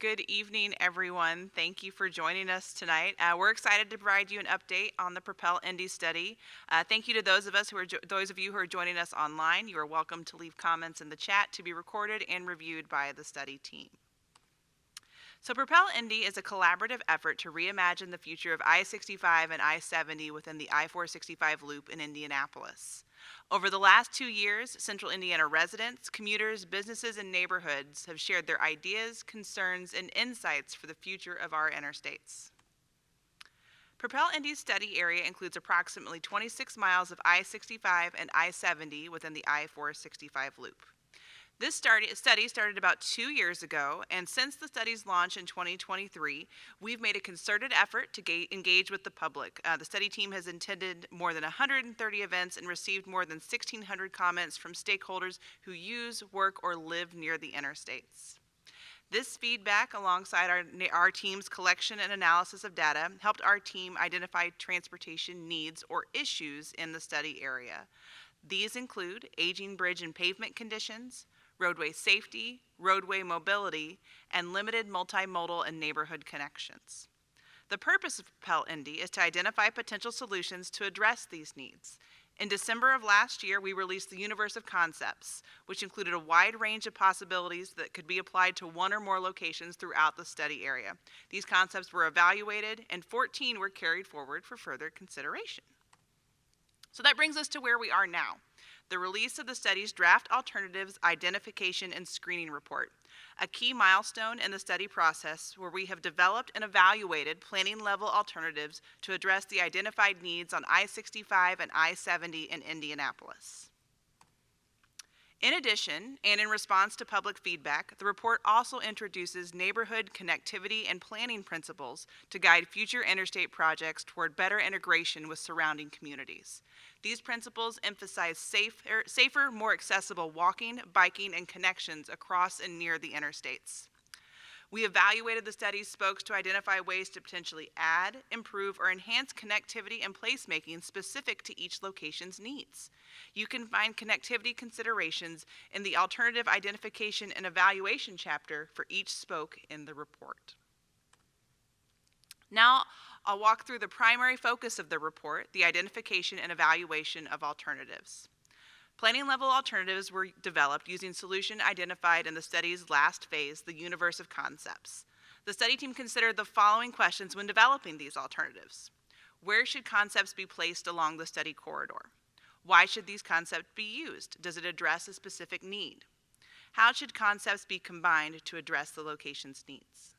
Good evening, everyone. Thank you for joining us tonight. We're excited to provide you an update on the ProPEL Indy study. Thank you to those of you who are joining us online. You are welcome to leave comments in the chat to be recorded and reviewed by the study team. So ProPEL Indy is a collaborative effort to reimagine the future of I-65 and I-70 within the I-465 loop in Indianapolis. Over the last 2 years, Central Indiana residents, commuters, businesses, and neighborhoods have shared their ideas, concerns, and insights for the future of our interstates. ProPEL Indy's study area includes approximately 26 miles of I-65 and I-70 within the I-465 loop. This study started about 2 years ago, and since the study's launch in 2023, we've made a concerted effort to engage with the public. The study team has attended more than 130 events and received more than 1,600 comments from stakeholders who use, work, or live near the interstates. This feedback, alongside our team's collection and analysis of data, helped our team identify transportation needs or issues in the study area. These include aging bridge and pavement conditions, roadway safety, roadway mobility, and limited multimodal and neighborhood connections. The purpose of ProPEL Indy is to identify potential solutions to address these needs. In December of last year, we released the universe of concepts, which included a wide range of possibilities that could be applied to one or more locations throughout the study area. These concepts were evaluated, and 14 were carried forward for further consideration. So that brings us to where we are now. The release of the study's draft alternatives identification and screening report, a key milestone in the study process where we have developed and evaluated planning level alternatives to address the identified needs on I-65 and I-70 in Indianapolis. In addition, and in response to public feedback, the report also introduces neighborhood connectivity and planning principles to guide future interstate projects toward better integration with surrounding communities. These principles emphasize safer, more accessible walking, biking, and connections across and near the interstates. We evaluated the study's spokes to identify ways to potentially add, improve, or enhance connectivity and placemaking specific to each location's needs. You can find connectivity considerations in the alternative identification and evaluation chapter for each spoke in the report. Now, I'll walk through the primary focus of the report, the identification and evaluation of alternatives. Planning level alternatives were developed using solution identified in the study's last phase, the universe of concepts. The study team considered the following questions when developing these alternatives. Where should concepts be placed along the study corridor? Why should these concepts be used? Does it address a specific need? How should concepts be combined to address the location's needs?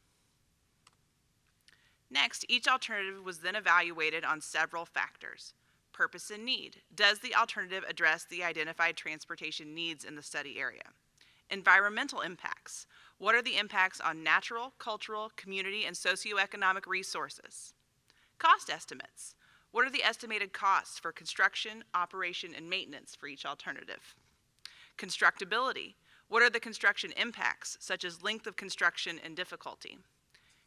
Next, each alternative was then evaluated on several factors. Purpose and need. Does the alternative address the identified transportation needs in the study area? Environmental impacts. What are the impacts on natural, cultural, community, and socioeconomic resources? Cost estimates. What are the estimated costs for construction, operation, and maintenance for each alternative? Constructability. What are the construction impacts, such as length of construction and difficulty?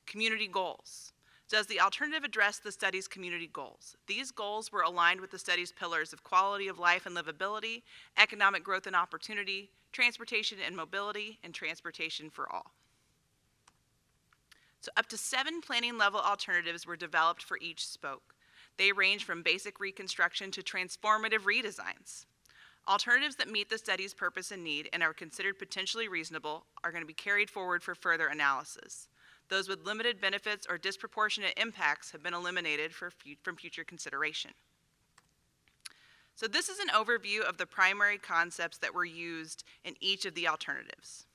Community goals. Does the alternative address the study's community goals? These goals were aligned with the study's pillars of quality of life and livability, economic growth and opportunity, transportation and mobility, and transportation for all. So up to 7 planning level alternatives were developed for each spoke. They range from basic reconstruction to transformative redesigns. Alternatives that meet the study's purpose and need and are considered potentially reasonable are going to be carried forward for further analysis. Those with limited benefits or disproportionate impacts have been eliminated from future consideration. So this is an overview of the primary concepts that were used in each of the alternatives.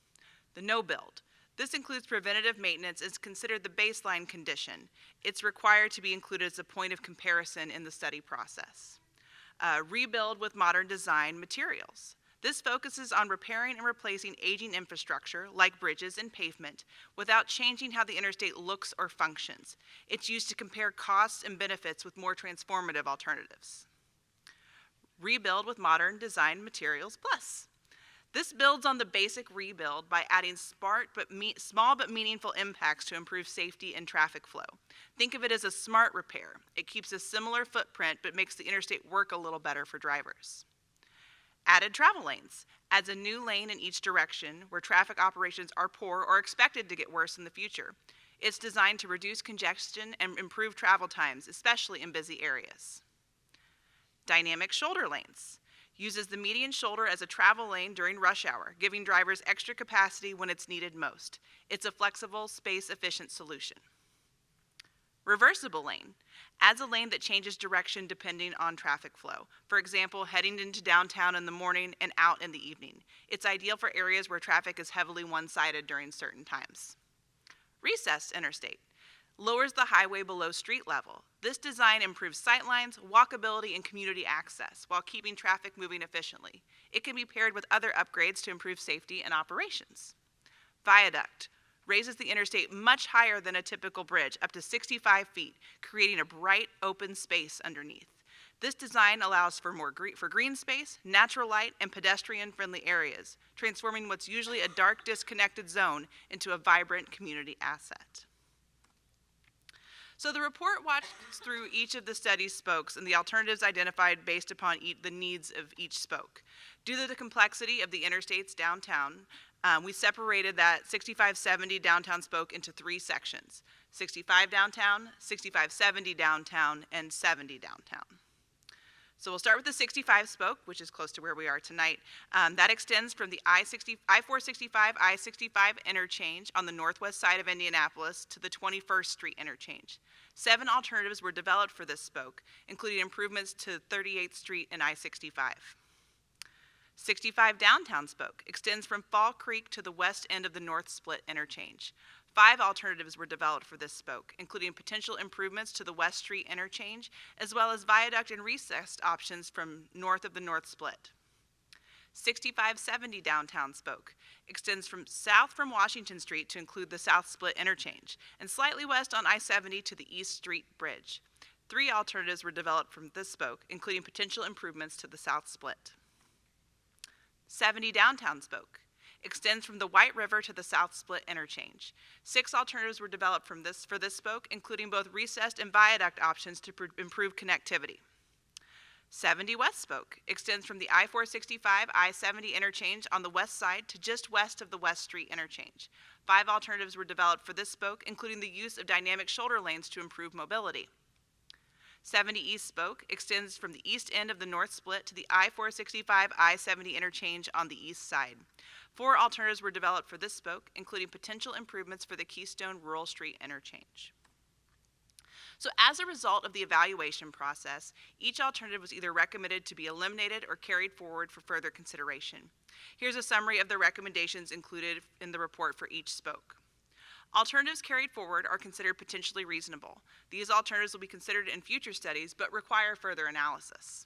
The no build. This includes preventative maintenance is considered the baseline condition. It's required to be included as a point of comparison in the study process. Rebuild with modern design materials. This focuses on repairing and replacing aging infrastructure, like bridges and pavement, without changing how the interstate looks or functions. It's used to compare costs and benefits with more transformative alternatives. Rebuild with modern design materials plus. This builds on the basic rebuild by adding small but meaningful impacts to improve safety and traffic flow. Think of it as a smart repair. It keeps a similar footprint but makes the interstate work a little better for drivers. Added travel lanes. adds a new lane in each direction where traffic operations are poor or expected to get worse in the future. It's designed to reduce congestion and improve travel times, especially in busy areas. Dynamic shoulder lanes uses the median shoulder as a travel lane during rush hour, giving drivers extra capacity when it's needed most. It's a flexible, space-efficient solution. Reversible lane adds a lane that changes direction depending on traffic flow. For example, heading into downtown in the morning and out in the evening. It's ideal for areas where traffic is heavily one-sided during certain times. Recessed interstate lowers the highway below street level. This design improves sightlines, walkability, and community access while keeping traffic moving efficiently. It can be paired with other upgrades to improve safety and operations. Viaduct raises the interstate much higher than a typical bridge, up to 65 feet, creating a bright, open space underneath. This design allows for green space, natural light, and pedestrian-friendly areas, transforming what's usually a dark, disconnected zone into a vibrant community asset. So the report walks through each of the study's spokes and the alternatives identified based upon the needs of each spoke. Due to the complexity of the interstates downtown, we separated that 6570 downtown spoke into 3 sections: 65 downtown, 6570 downtown, and 70 downtown. So we'll start with the 65 spoke, which is close to where we are tonight. That extends from the I-465, I-65 interchange on the northwest side of Indianapolis to the 21st Street interchange. 7 alternatives were developed for this spoke, including improvements to 38th Street and I-65. 65 downtown spoke extends from Fall Creek to the west end of the North Split interchange. 5 alternatives were developed for this spoke, including potential improvements to the West Street interchange, as well as viaduct and recessed options from north of the North Split. 6570 downtown spoke extends from south from Washington Street to include the South Split interchange, and slightly west on I-70 to the East Street Bridge. 3 alternatives were developed from this spoke, including potential improvements to the South Split. 70 downtown spoke extends from the White River to the South Split interchange. 6 alternatives were developed for this spoke, including both recessed and viaduct options to improve connectivity. 70 west spoke extends from the I-465, I-70 interchange on the west side to just west of the West Street interchange. 5 alternatives were developed for this spoke, including the use of dynamic shoulder lanes to improve mobility. 70 East spoke extends from the east end of the North Split to the I-465, I-70 interchange on the east side. 4 alternatives were developed for this spoke, including potential improvements for the Keystone Rural Street interchange. So as a result of the evaluation process, each alternative was either recommended to be eliminated or carried forward for further consideration. Here's a summary of the recommendations included in the report for each spoke. Alternatives carried forward are considered potentially reasonable. These alternatives will be considered in future studies, but require further analysis.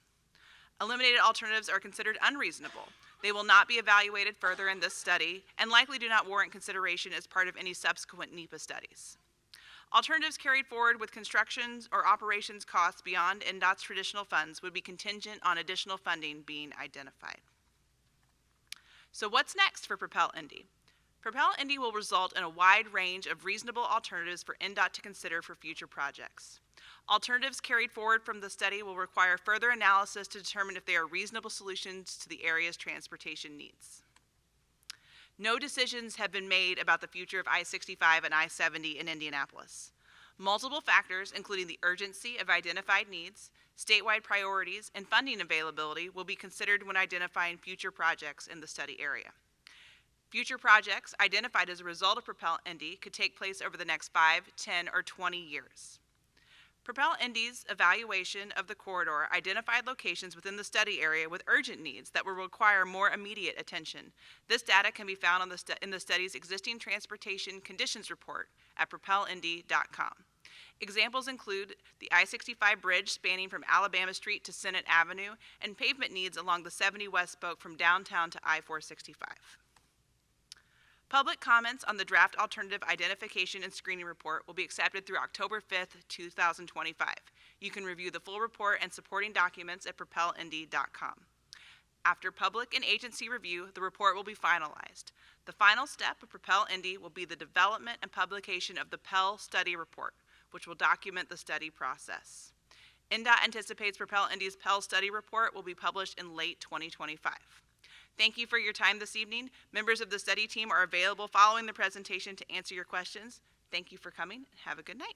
Eliminated alternatives are considered unreasonable. They will not be evaluated further in this study and likely do not warrant consideration as part of any subsequent NEPA studies. Alternatives carried forward with construction or operations costs beyond NDOT's traditional funds would be contingent on additional funding being identified. So what's next for ProPEL Indy? ProPEL Indy will result in a wide range of reasonable alternatives for NDOT to consider for future projects. Alternatives carried forward from the study will require further analysis to determine if they are reasonable solutions to the area's transportation needs. No decisions have been made about the future of I-65 and I-70 in Indianapolis. Multiple factors, including the urgency of identified needs, statewide priorities, and funding availability, will be considered when identifying future projects in the study area. Future projects identified as a result of ProPEL Indy could take place over the next 5, 10, or 20 years. ProPEL Indy's evaluation of the corridor identified locations within the study area with urgent needs that will require more immediate attention. This data can be found on in the study's existing transportation conditions report at propelindy.com. Examples include the I-65 bridge spanning from Alabama Street to Senate Avenue and pavement needs along the 70 West spoke from downtown to I-465. Public comments on the draft alternative identification and screening report will be accepted through October 5th, 2025. You can review the full report and supporting documents at propelindy.com. After public and agency review, the report will be finalized. The final step of ProPEL Indy will be the development and publication of the PEL study report, which will document the study process. NDOT anticipates ProPEL Indy's PEL study report will be published in late 2025. Thank you for your time this evening. Members of the study team are available following the presentation to answer your questions. Thank you for coming. Have a good night.